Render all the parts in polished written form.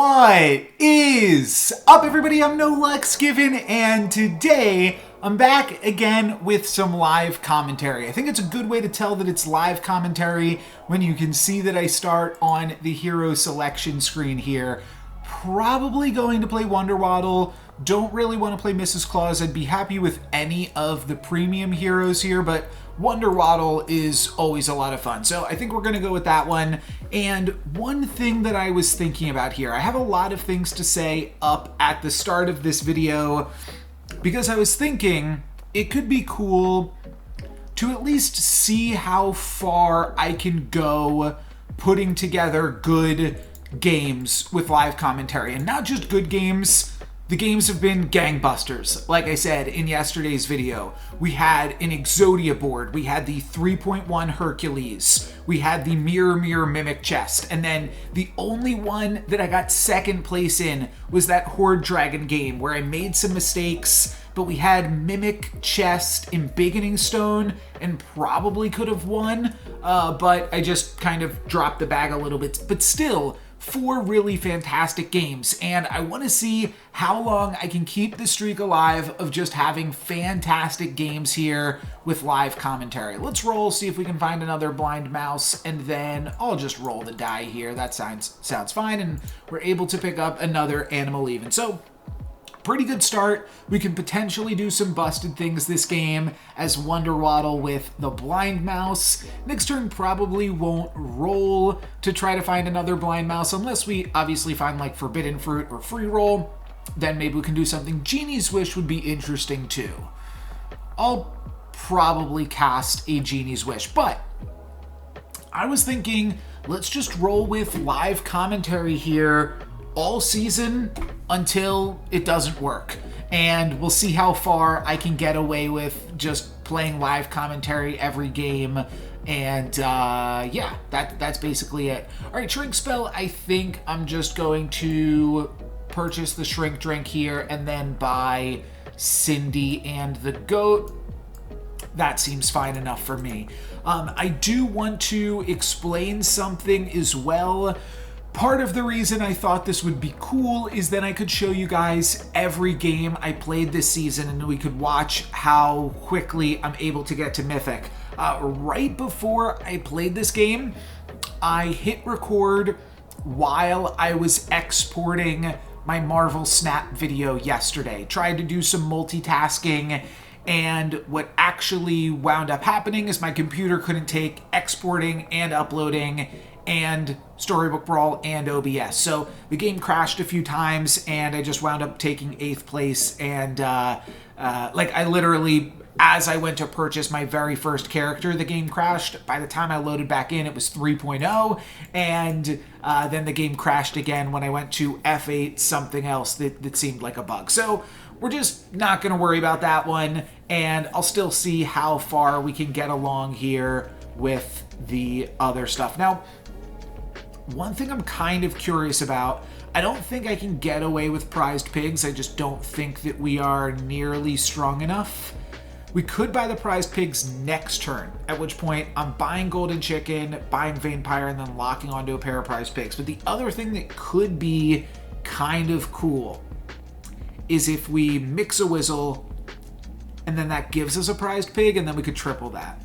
What is up, everybody? I'm No Lux Given, and today I'm back again with some live commentary. I think it's a good way to tell that it's live commentary when you can see that I start on the hero selection screen here. Probably going to play Wonder Waddle. Don't really want to play Mrs. Claus. I'd be happy with any of the premium heroes here, but Wonder Waddle is always a lot of fun. So I think we're going to go with that one. And one thing that I was thinking about here, I have a lot of things to say up at the start of this video because I was thinking it could be cool to at least see how far I can go putting together good games with live commentary. And not just good games. The games have been gangbusters. Like I said in yesterday's video, we had an Exodia board, we had the 3.1 Hercules, we had the Mirror Mimic chest, and then the only one that I got second place in was that Horde Dragon game where I made some mistakes, but we had Mimic chest in Beginning Stone and probably could have won, but I just kind of dropped the bag a little bit. But still, 4 really fantastic games, and I want to see how long I can keep the streak alive of just having fantastic games here with live commentary. Let's roll, see if we can find another blind mouse, and then I'll just roll the die here. That sounds fine, and we're able to pick up another animal even. So, pretty good start. We can potentially do some busted things this game as Wonder Waddle with the blind mouse. Next turn probably won't roll to try to find another blind mouse unless we obviously find like Forbidden Fruit or Free Roll. Then maybe we can do something. Genie's Wish would be interesting too. I'll probably cast a Genie's Wish, but I was thinking let's just roll with live commentary here all season until it doesn't work, and we'll see how far I can get away with just playing live commentary every game. And yeah, that's basically it. All right, Shrink Spell, I think I'm just going to purchase the Shrink Drink here and then buy Cindy and the Goat. That seems fine enough for me. I do want to explain something as well. Part of the reason I thought this would be cool is that I could show you guys every game I played this season and we could watch how quickly I'm able to get to Mythic. Right before I played this game, I hit record while I was exporting my Marvel Snap video yesterday. Tried to do some multitasking, and what actually wound up happening is my computer couldn't take exporting and uploading and Storybook, Brawl, and OBS. So the game crashed a few times, and I just wound up taking 8th place. And like I literally, as I went to purchase my very first character, the game crashed. By the time I loaded back in, it was 3.0, and then the game crashed again when I went to F8 something else that seemed like a bug. So we're just not going to worry about that one, and I'll still see how far we can get along here with the other stuff. Now, one thing I'm kind of curious about, I don't think I can get away with prized pigs. I just don't think that we are nearly strong enough. We could buy the prized pigs next turn, at which point I'm buying golden chicken, buying vampire, and then locking onto a pair of prized pigs. But the other thing that could be kind of cool is if we mix a Whizzle, and then that gives us a prized pig, and then we could triple that.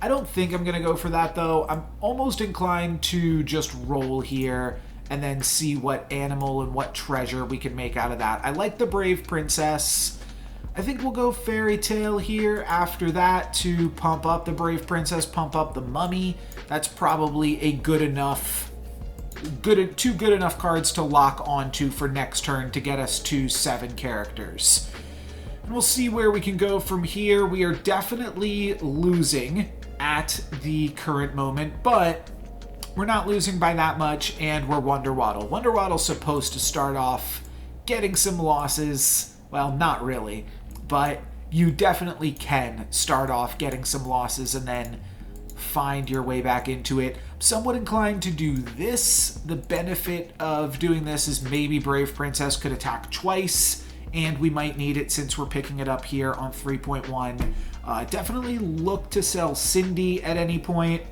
I don't think I'm going to go for that, though. I'm almost inclined to just roll here and then see what animal and what treasure we can make out of that. I like the Brave Princess. I think we'll go Fairy Tale here after that to pump up the Brave Princess, pump up the Mummy. That's probably a two good enough cards to lock onto for next turn to get us to 7 characters. And we'll see where we can go from here. We are definitely losing at the current moment, but we're not losing by that much, and we're Wonder Waddle. Wonder Waddle's supposed to start off getting some losses. Well, not really, but you definitely can start off getting some losses and then find your way back into it. I'm somewhat inclined to do this. The benefit of doing this is maybe Brave Princess could attack twice, and we might need it since we're picking it up here on 3.1. Definitely look to sell Cindy at any point.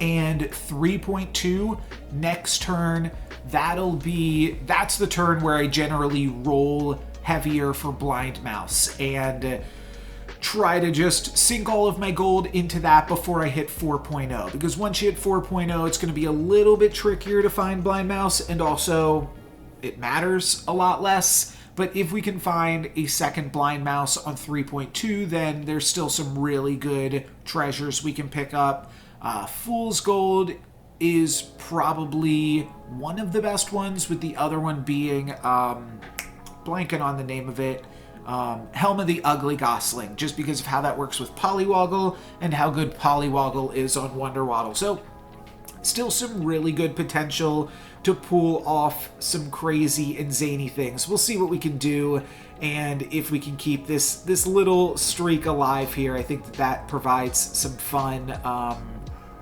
And 3.2 next turn, that's the turn where I generally roll heavier for Blind Mouse and try to just sink all of my gold into that before I hit 4.0. Because once you hit 4.0, it's going to be a little bit trickier to find Blind Mouse, and also it matters a lot less. But if we can find a second Blind Mouse on 3.2, then there's still some really good treasures we can pick up. Fool's Gold is probably one of the best ones, with the other one being, blanking on the name of it, Helm of the Ugly Gosling, just because of how that works with Polywoggle and how good Polywoggle is on Wonder Waddle. So still some really good potential to pull off some crazy and zany things. We'll see what we can do, and if we can keep this little streak alive here. I think that provides some fun,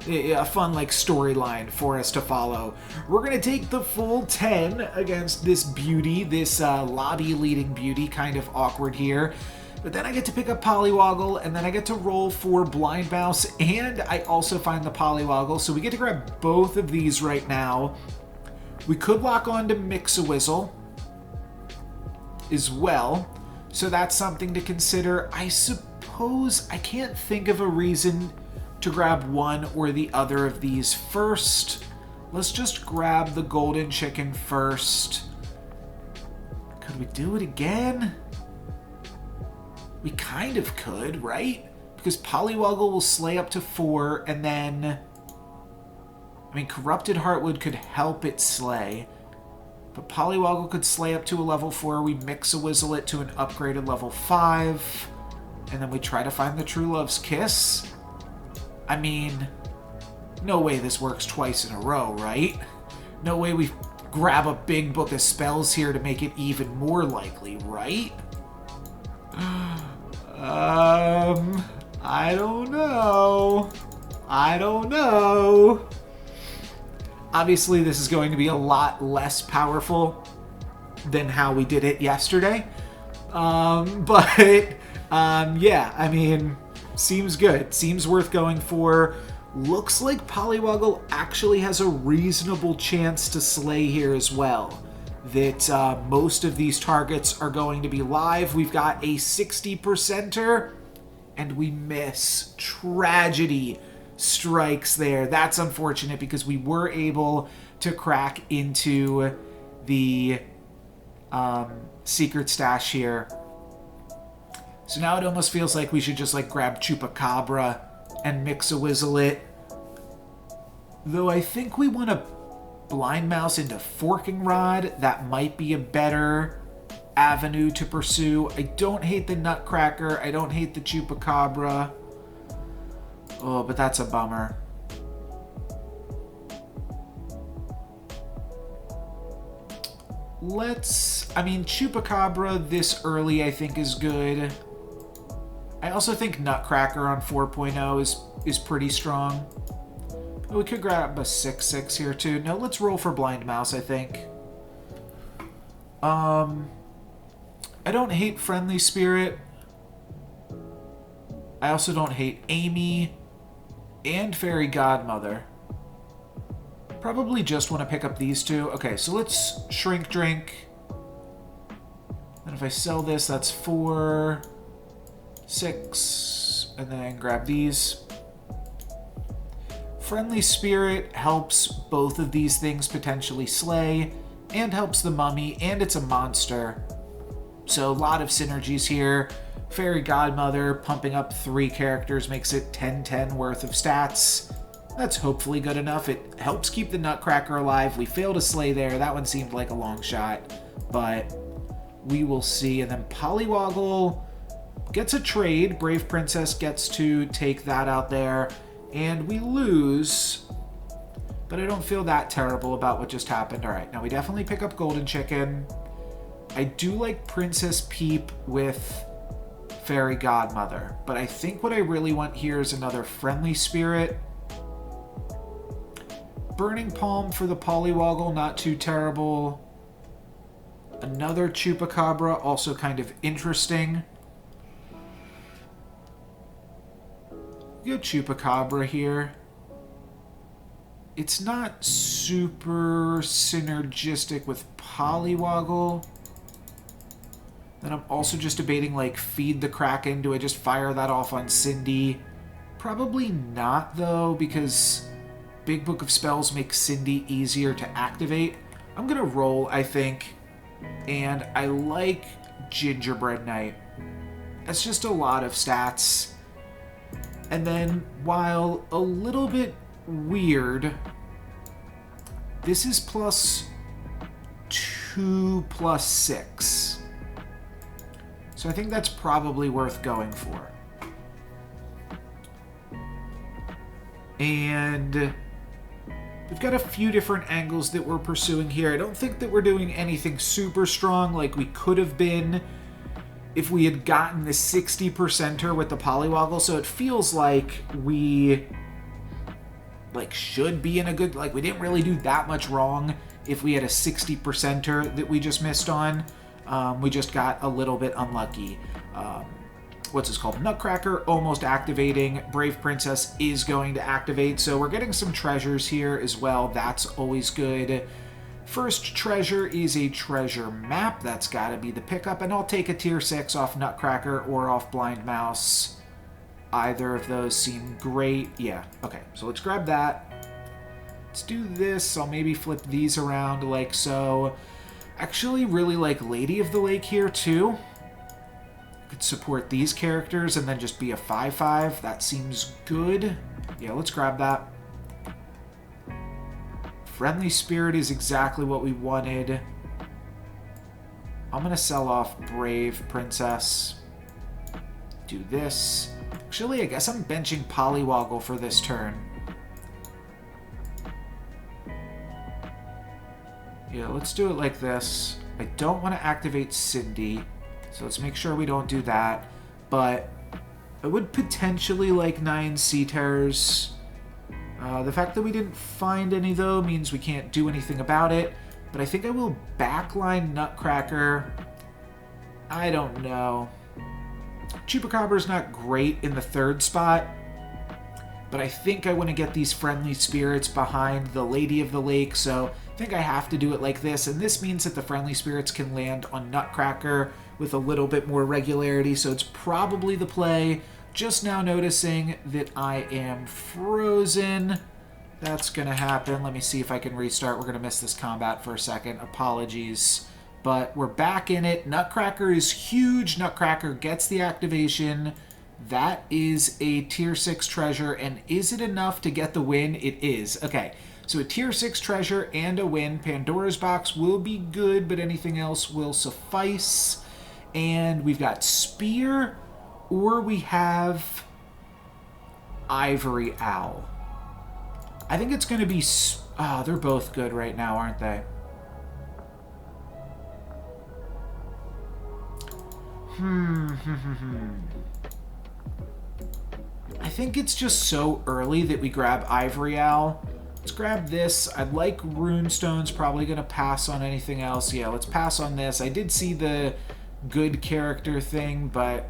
a fun like storyline for us to follow. We're gonna take the full 10 against this beauty, this lobby leading beauty. Kind of awkward here. But then I get to pick up Polywoggle, and then I get to roll for Blind Mouse, and I also find the Polywoggle. So we get to grab both of these right now. We could lock on to Mix-a-Wizzle as well. So that's something to consider. I suppose I can't think of a reason to grab one or the other of these first. Let's just grab the golden chicken first. Could we do it again? We kind of could, right? Because Polywoggle will slay up to 4, and then, I mean, Corrupted Heartwood could help it slay, but Polywoggle could slay up to a level 4. We Mix-a-Wizzle it to an upgraded level 5, and then we try to find the True Love's Kiss. I mean, no way this works twice in a row, right? No way we grab a big book of spells here to make it even more likely, right? I don't know. Obviously, this is going to be a lot less powerful than how we did it yesterday. Yeah, I mean, seems good. Seems worth going for. Looks like Polywoggle actually has a reasonable chance to slay here as well. That most of these targets are going to be live. We've got a 60%er, and we miss. Tragedy strikes there. That's unfortunate, because we were able to crack into the secret stash here. So now it almost feels like we should just like grab Chupacabra and Mix-a-Wizzle it. Though I think we want to Blind Mouse into Forking Rod. That might be a better avenue to pursue. I don't hate the Nutcracker. I don't hate the Chupacabra. Oh, but that's a bummer. I mean, Chupacabra this early I think is good. I also think Nutcracker on 4.0 is pretty strong. We could grab a 6/6 here too. No, let's roll for Blind Mouse, I think. I don't hate Friendly Spirit. I also don't hate Amy and Fairy Godmother. Probably just want to pick up these two. Okay, so let's Shrink Drink. And if I sell this, that's 4, 6, and then I can grab these. Friendly Spirit helps both of these things potentially slay, and helps the mummy, and it's a monster. So a lot of synergies here. Fairy Godmother pumping up 3 characters makes it 10/10 worth of stats. That's hopefully good enough. It helps keep the Nutcracker alive. We failed to slay there. That one seemed like a long shot, but we will see. And then Polywoggle gets a trade. Brave Princess gets to take that out there. And we lose, but I don't feel that terrible about what just happened. All right, now we definitely pick up Golden Chicken. I do like Princess Peep with Fairy Godmother, but I think what I really want here is another Friendly Spirit. Burning Palm for the Polywoggle, not too terrible. Another Chupacabra, also kind of interesting. Go Chupacabra here. it's not super synergistic with Polywoggle. Then I'm also just debating, like, feed the Kraken. Do I just fire that off on Cindy? Probably not, though, because Big Book of Spells makes Cindy easier to activate. I'm going to roll, I think. And I like Gingerbread Knight. That's just a lot of stats. And then, while a little bit weird, this is +2 +6. So I think that's probably worth going for. And we've got a few different angles that we're pursuing here. I don't think that we're doing anything super strong like we could have been if we had gotten the 60%er with the Polywoggle. So it feels like we should be in a good, we didn't really do that much wrong if we had a 60%er that we just missed on. We just got a little bit unlucky. What's this called? Nutcracker almost activating. Brave Princess is going to activate. So we're getting some treasures here as well. That's always good. First treasure is a treasure map. That's got to be the pickup. And I'll take a tier 6 off Nutcracker or off Blind Mouse. Either of those seem great. Yeah, okay. So let's grab that. Let's do this. I'll maybe flip these around like so. Actually really like Lady of the Lake here too. Could support these characters and then just be a 5/5. That seems good. Yeah, let's grab that. Friendly Spirit is exactly what we wanted. I'm going to sell off Brave Princess. Do this. Actually, I guess I'm benching Polywoggle for this turn. Yeah, let's do it like this. I don't want to activate Cindy, so let's make sure we don't do that. But I would potentially like 9 Sea Terrors. The fact that we didn't find any, though, means we can't do anything about it. But I think I will backline Nutcracker. I don't know. Chupacabra's not great in the 3rd spot. But I think I want to get these Friendly Spirits behind the Lady of the Lake, so I think I have to do it like this. And this means that the Friendly Spirits can land on Nutcracker with a little bit more regularity, so it's probably the play. Just now noticing that I am frozen. That's going to happen. Let me see if I can restart. We're going to miss this combat for a second. Apologies. But we're back in it. Nutcracker is huge. Nutcracker gets the activation. That is a tier 6 treasure. And is it enough to get the win? It is. Okay. So a tier 6 treasure and a win. Pandora's box will be good, but anything else will suffice. And we've got Spear, or we have Ivory Owl. I think it's going to be... Oh, they're both good right now, aren't they? I think it's just so early that we grab Ivory Owl. Let's grab this. I'd like Runestones. Probably going to pass on anything else. Yeah, let's pass on this. I did see the good character thing, but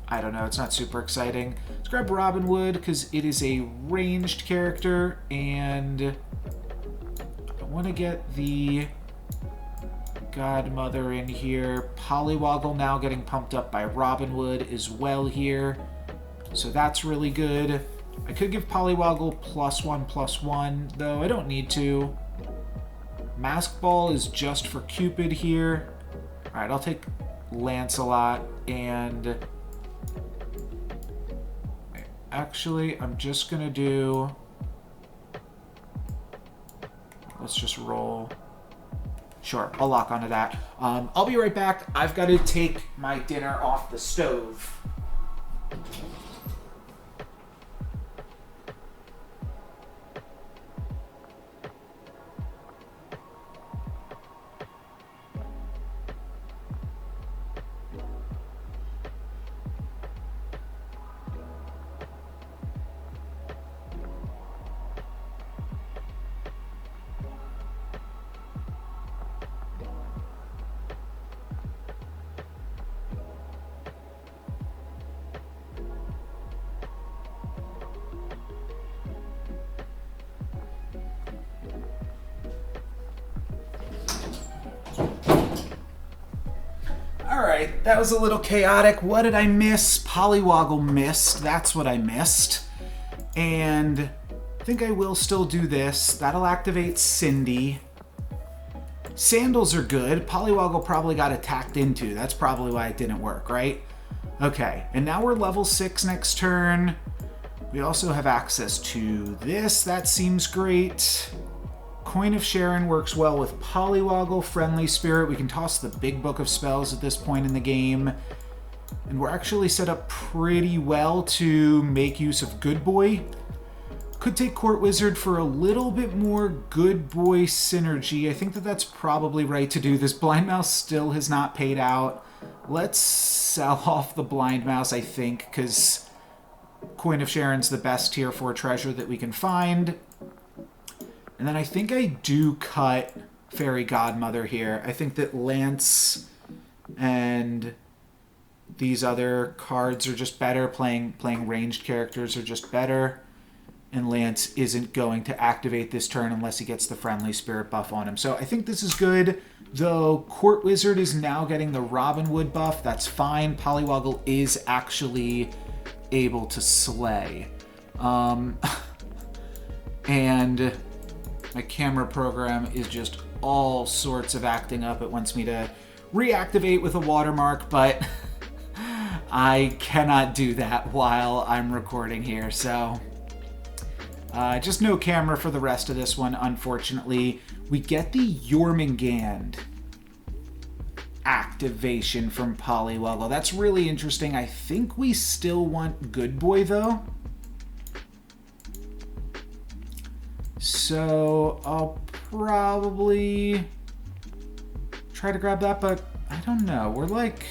I don't know. It's not super exciting. Let's grab Robin Hood because it is a ranged character, and I want to get the Godmother in here. Polywoggle now getting pumped up by Robin Hood as well here. So that's really good. I could give Polywoggle +1/+1, though I don't need to. Mask Ball is just for Cupid here. Alright, I'll take Lancelot, and actually, I'm just gonna do... Let's just roll. Sure, I'll lock onto that. I'll be right back. I've got to take my dinner off the stove. That was a little chaotic. What did I miss? Polywoggle missed. That's what I missed. And I think I will still do this. That'll activate Cindy. Sandals are good. Polywoggle probably got attacked into. That's probably why it didn't work, right? Okay, and now we're level 6 next turn. We also have access to this. That seems great. Coin of Sharon works well with Polywoggle. Friendly Spirit. We can toss the big book of spells at this point in the game. And we're actually set up pretty well to make use of Good Boy. Could take Court Wizard for a little bit more Good Boy synergy. I think that that's probably right to do. This Blind Mouse still has not paid out. Let's sell off the Blind Mouse, I think, because Coin of Sharon's the best tier 4 treasure that we can find. And then I think I do cut Fairy Godmother here. I think that Lance and these other cards are just better. Playing ranged characters are just better. And Lance isn't going to activate this turn unless he gets the Friendly Spirit buff on him. So I think this is good. Though Court Wizard is now getting the Robin Wood buff. That's fine. Polywoggle is actually able to slay. And my camera program is just all sorts of acting up. It wants me to reactivate with a watermark, but I cannot do that while I'm recording here. So just no camera for the rest of this one, unfortunately. We get the Jormungand activation from Polywoggle. That's really interesting. I think we still want Good Boy, though. So I'll probably try to grab that, but I don't know. We're like...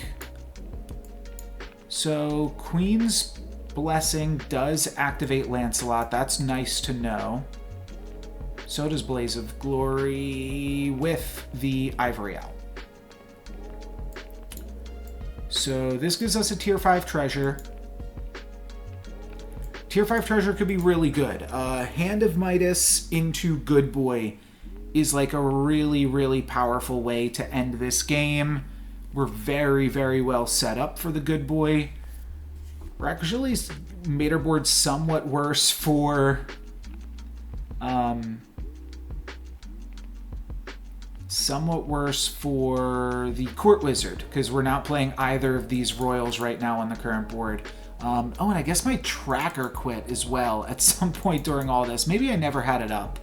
So Queen's Blessing does activate Lancelot. That's nice to know. So does Blaze of Glory with the Ivory Owl. So this gives us a tier 5 treasure. Tier 5 treasure could be really good. Hand of Midas into Good Boy is like a really, really powerful way to end this game. We're very, very well set up for the Good Boy. We're actually made our board somewhat worse for the Court Wizard, because we're not playing either of these royals right now on the current board. Oh, and I guess my tracker quit as well at some point during all this. Maybe I never had it up.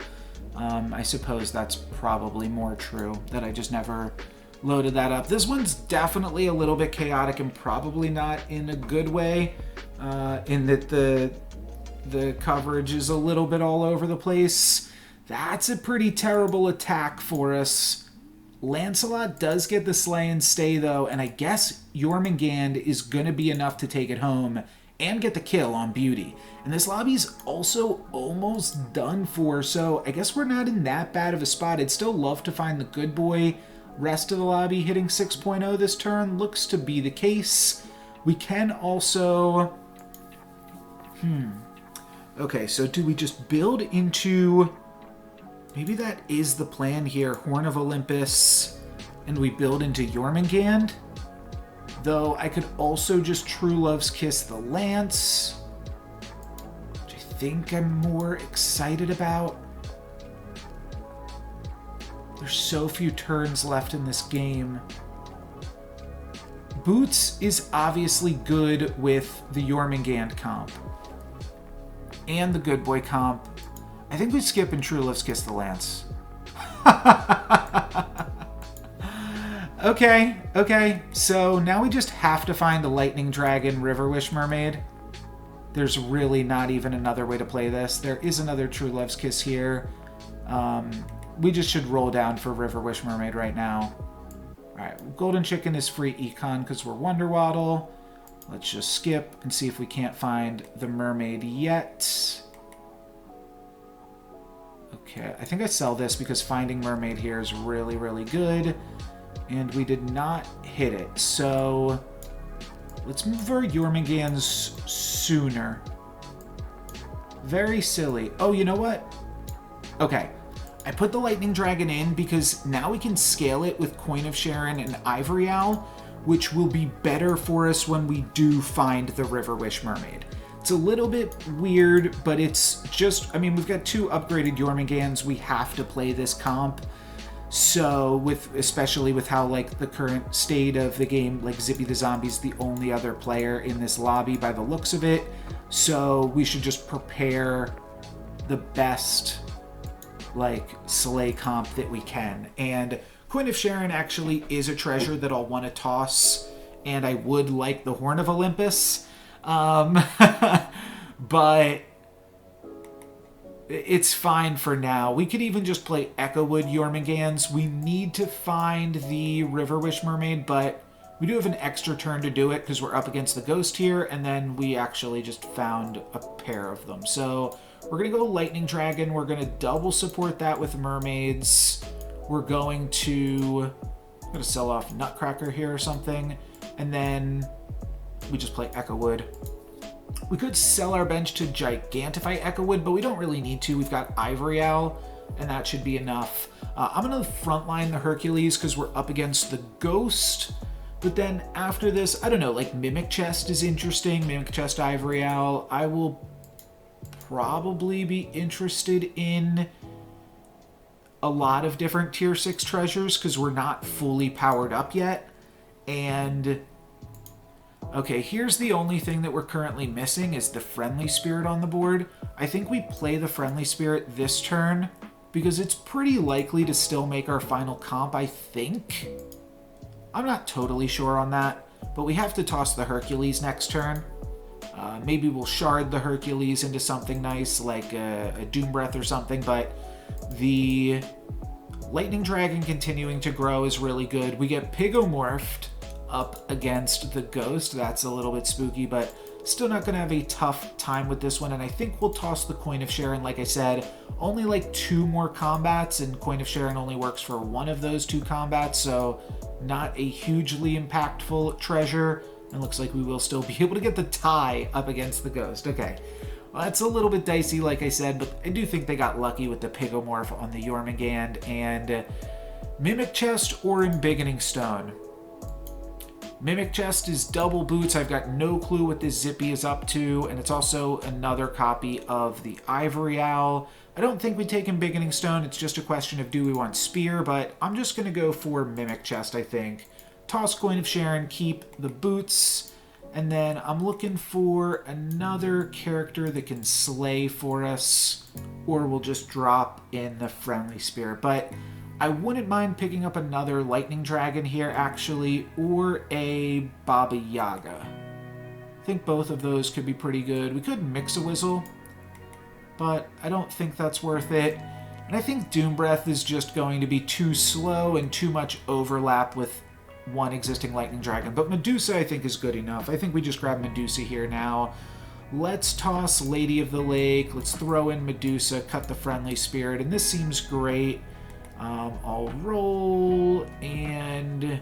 I suppose that's probably more true, that I just never loaded that up. This one's definitely a little bit chaotic and probably not in a good way, in that the coverage is a little bit all over the place. That's a pretty terrible attack for us. Lancelot does get the slay and stay, though, and I guess Jormungand is going to be enough to take it home and get the kill on Beauty. And this lobby's also almost done for, so I guess we're not in that bad of a spot. I'd still love to find the Good Boy. Rest of the lobby hitting 6.0 this turn looks to be the case. We can also... Okay, so do we just build into... Maybe that is the plan here. Horn of Olympus, and we build into Jormungand. Though I could also just True Love's Kiss the Lance, which I think I'm more excited about. There's so few turns left in this game. Boots is obviously good with the Jormungand comp and the Good Boy comp. I think we skip and True Love's Kiss the Lance. Okay. So now we just have to find the Lightning Dragon River Wish Mermaid. There's really not even another way to play this. There is another True Love's Kiss here. We just should roll down for River Wish Mermaid right now. Alright, Golden Chicken is free econ because we're Wonder Waddle. Let's just skip and see if we can't find the mermaid yet. Okay, I think I sell this because finding mermaid here is really, really good. And we did not hit it. So let's move our Jormungands sooner. Very silly. Oh, you know what? Okay. I put the Lightning Dragon in because now we can scale it with Coin of Sharon and Ivory Owl, which will be better for us when we do find the River Wish Mermaid. It's a little bit weird, but it's just, I mean, we've got 2 upgraded Jormungand's. We have to play this comp. So especially with how like the current state of the game, like Zippy the Zombie's the only other player in this lobby by the looks of it. So we should just prepare the best like sleigh comp that we can. And Coin of Sharon actually is a treasure that I'll want to toss, and I would like the Horn of Olympus. But it's fine for now. We could even just play Echowood Jormungand's. We need to find the River Wish Mermaid, but we do have an extra turn to do it because we're up against the ghost here, and then we actually just found a pair of them. So we're going to go Lightning Dragon. We're going to double support that with mermaids. We're going to sell off Nutcracker here or something, and then we just play Echowood. We could sell our bench to Gigantify Echowood, but we don't really need to. We've got Ivory Owl, and that should be enough. I'm going to frontline the Hercules because we're up against the Ghost. But then after this, I don't know, like Mimic Chest is interesting. Mimic Chest, Ivory Owl. I will probably be interested in a lot of different tier 6 treasures because we're not fully powered up yet. And okay, here's the only thing that we're currently missing is the Friendly Spirit on the board. I think we play the Friendly Spirit this turn because it's pretty likely to still make our final comp, I think. I'm not totally sure on that, but we have to toss the Hercules next turn. Maybe we'll shard the Hercules into something nice like a Doom Breath or something, but the Lightning Dragon continuing to grow is really good. We get Pigomorphed up against the Ghost. That's a little bit spooky, but still not going to have a tough time with this one. And I think we'll toss the Coin of Sharon. Like I said, only like 2 more combats, and Coin of Sharon only works for 1 of those 2 combats, so not a hugely impactful treasure. And looks like we will still be able to get the tie up against the Ghost. Okay. Well, that's a little bit dicey, like I said, but I do think they got lucky with the Pigomorph on the Jormungand. And Mimic Chest or Embiggening Stone. Mimic Chest is double boots. I've got no clue what this Zippy is up to, and it's also another copy of the Ivory Owl. I don't think we take Embiggening Stone. It's just a question of do we want Spear, but I'm just going to go for Mimic Chest, I think. Toss Coin of Sharon, keep the boots, and then I'm looking for another character that can slay for us, or we'll just drop in the Friendly Spirit. But I wouldn't mind picking up another Lightning Dragon here, actually, or a Baba Yaga. I think both of those could be pretty good. We could Mix-a-Whistle, but I don't think that's worth it. And I think Doom Breath is just going to be too slow and too much overlap with one existing Lightning Dragon. But Medusa, I think, is good enough. I think we just grab Medusa here now. Let's toss Lady of the Lake. Let's throw in Medusa, cut the Friendly Spirit, and this seems great. I'll roll, and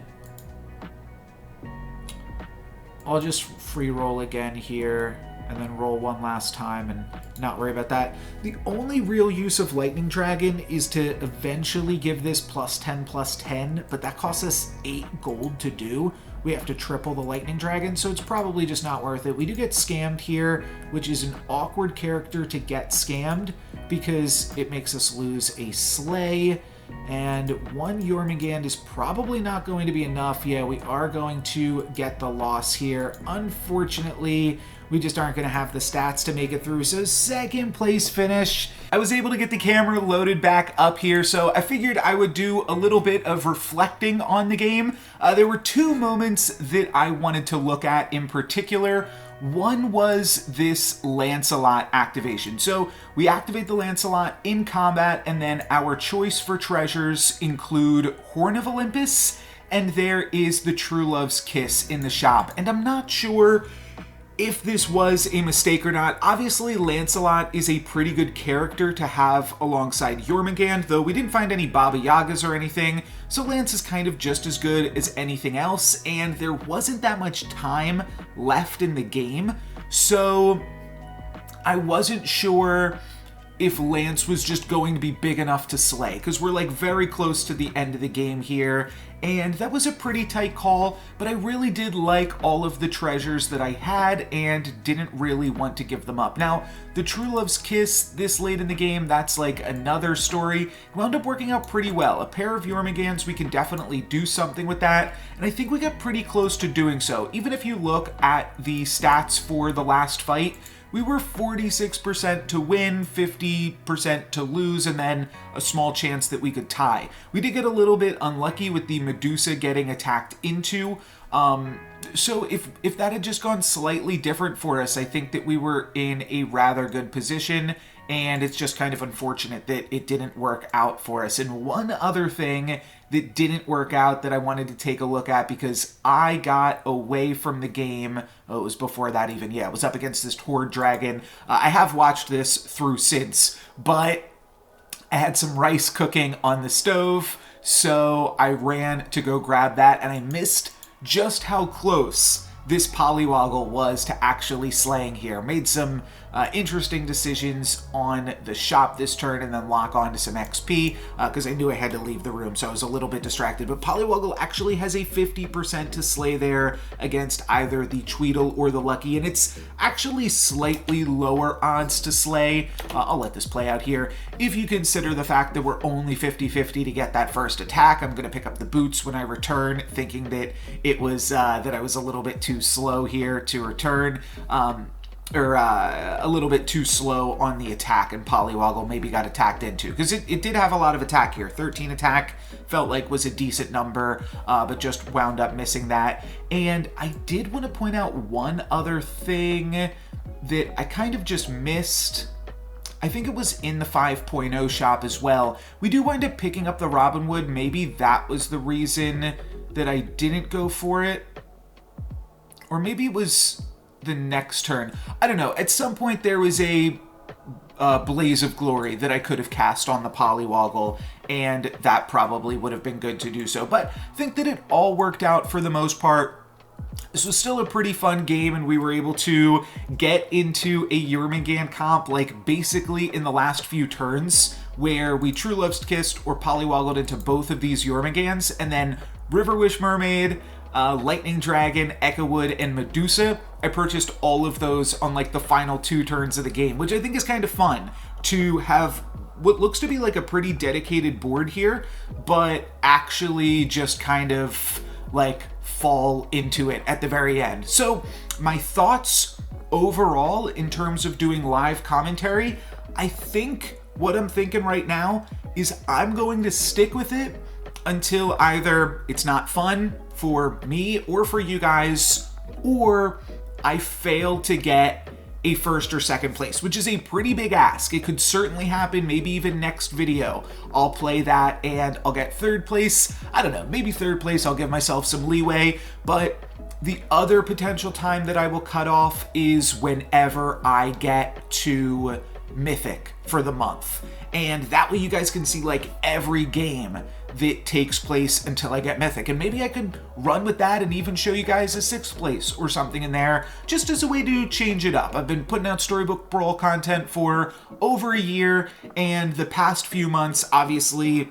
I'll just free roll again here, and then roll one last time and not worry about that. The only real use of Lightning Dragon is to eventually give this +10/+10, but that costs us 8 gold to do. We have to triple the Lightning Dragon, so it's probably just not worth it. We do get scammed here, which is an awkward character to get scammed because it makes us lose a sleigh. And 1 Jormungand is probably not going to be enough. Yeah, we are going to get the loss here. Unfortunately, we just aren't going to have the stats to make it through. So 2nd place finish. I was able to get the camera loaded back up here, so I figured I would do a little bit of reflecting on the game. There were 2 moments that I wanted to look at in particular. One was this Lancelot activation. So we activate the Lancelot in combat, and then our choice for treasures include Horn of Olympus, and there is the True Love's Kiss in the shop. And I'm not sure if this was a mistake or not. Obviously, Lancelot is a pretty good character to have alongside Jormungand, though we didn't find any Baba Yagas or anything, so Lance is kind of just as good as anything else, and there wasn't that much time left in the game, so I wasn't sure if Lance was just going to be big enough to slay, because we're like very close to the end of the game here, and that was a pretty tight call, but I really did like all of the treasures that I had and didn't really want to give them up. Now, the True Love's Kiss this late in the game, that's like another story. It wound up working out pretty well. A pair of Jormungand's, we can definitely do something with that, and I think we got pretty close to doing so. Even if you look at the stats for the last fight, we were 46% to win, 50% to lose, and then a small chance that we could tie. We did get a little bit unlucky with the Medusa getting attacked into. So if that had just gone slightly different for us, I think that we were in a rather good position, and it's just kind of unfortunate that it didn't work out for us. And one other thing that didn't work out that I wanted to take a look at, because I got away from the game. Oh, it was before that even. Yeah, it was up against this Horde Dragon. I have watched this through since, but I had some rice cooking on the stove, so I ran to go grab that, and I missed just how close this Polywoggle was to actually slaying here. Made some interesting decisions on the shop this turn and then lock on to some XP because I knew I had to leave the room, so I was a little bit distracted. But Polywoggle actually has a 50% to slay there against either the Tweedle or the Lucky, and it's actually slightly lower odds to slay. I'll let this play out here. If you consider the fact that we're only 50-50 to get that first attack, I'm going to pick up the boots when I return, thinking that it was that I was a little bit too slow here to return. Or a little bit too slow on the attack, and Polywoggle maybe got attacked into, because it did have a lot of attack here. 13 attack felt like was a decent number, but just wound up missing that. And I did want to point out one other thing that I kind of just missed. I think it was in the 5.0 shop as well. We do wind up picking up the Robin Wood. Maybe that was the reason that I didn't go for it. Or maybe it was the next turn. I don't know. At some point there was a Blaze of Glory that I could have cast on the Polywoggle, and that probably would have been good to do so. But I think that it all worked out for the most part. This was still a pretty fun game, and we were able to get into a Jormungand comp like basically in the last few turns, where we True Love's Kissed or Polywoggled into both of these Jormungands, and then River Wish Mermaid, Lightning Dragon, Echo Wood, and Medusa. I purchased all of those on like the final 2 turns of the game, which I think is kind of fun to have what looks to be like a pretty dedicated board here, but actually just kind of like fall into it at the very end. So my thoughts overall in terms of doing live commentary, I think what I'm thinking right now is I'm going to stick with it until either it's not fun for me or for you guys, or I fail to get a first or second place, which is a pretty big ask. It could certainly happen, maybe even next video I'll play that and I'll get third place. I don't know, maybe third place, I'll give myself some leeway, but the other potential time that I will cut off is whenever I get to Mythic for the month. And that way you guys can see like every game that takes place until I get Mythic. And maybe I could run with that and even show you guys a 6th place or something in there, just as a way to change it up. I've been putting out Storybook Brawl content for over a year, and the past few months, obviously,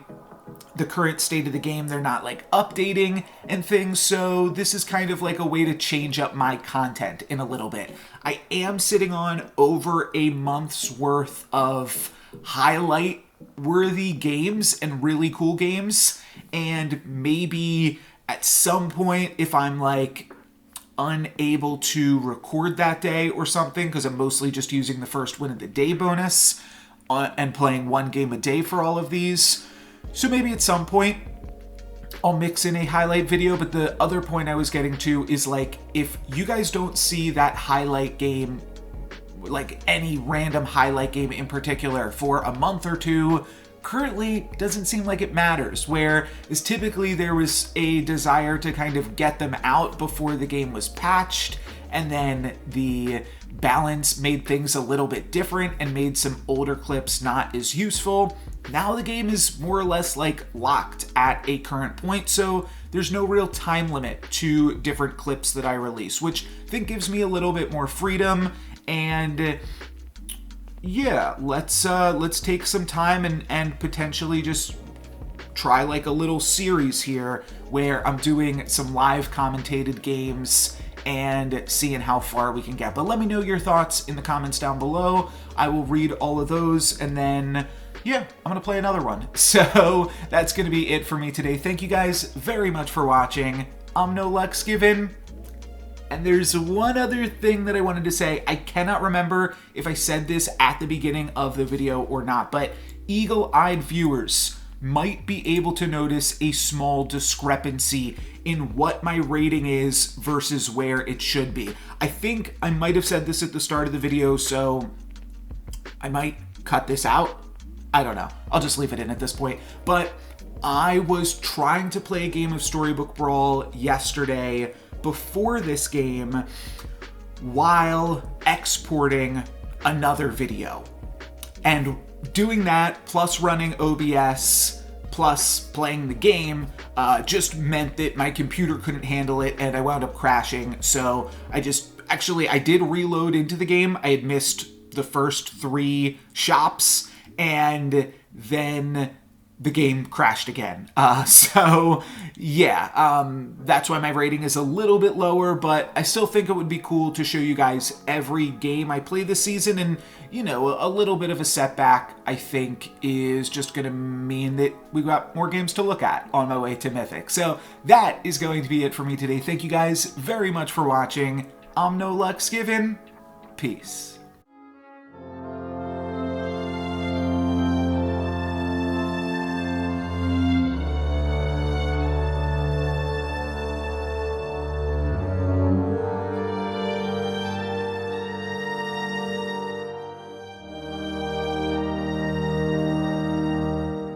the current state of the game, they're not like updating and things, so this is kind of like a way to change up my content in a little bit. I am sitting on over a month's worth of highlight worthy games and really cool games, and maybe at some point if I'm like unable to record that day or something, because I'm mostly just using the first win of the day bonus and playing 1 game a day for all of these, so maybe at some point I'll mix in a highlight video. But the other point I was getting to is like, if you guys don't see that highlight game, like any random highlight game in particular, for a month or 2, currently doesn't seem like it matters, whereas typically there was a desire to kind of get them out before the game was patched, and then the balance made things a little bit different and made some older clips not as useful. Now the game is more or less like locked at a current point, so there's no real time limit to different clips that I release, which I think gives me a little bit more freedom. And yeah, let's take some time and potentially just try like a little series here where I'm doing some live commentated games and seeing how far we can get. But let me know your thoughts in the comments down below. I will read all of those, and then yeah, I'm gonna play another one. So that's gonna be it for me today. Thank you guys very much for watching. I'm No Lux Given. And there's one other thing that I wanted to say. I cannot remember if I said this at the beginning of the video or not, but eagle-eyed viewers might be able to notice a small discrepancy in what my rating is versus where it should be. I think I might have said this at the start of the video, so I might cut this out. I don't know. I'll just leave it in at this point. But I was trying to play a game of Storybook Brawl yesterday before this game while exporting another video. And doing that, plus running OBS, plus playing the game, just meant that my computer couldn't handle it and I wound up crashing. So I did reload into the game. I had missed the first 3 shops and then the game crashed again. So yeah, that's why my rating is a little bit lower, but I still think it would be cool to show you guys every game I play this season, and you know, a little bit of a setback I think is just gonna mean that we got more games to look at on my way to Mythic. So that is going to be it for me today. Thank you guys very much for watching. I'm No Lux Given. Peace.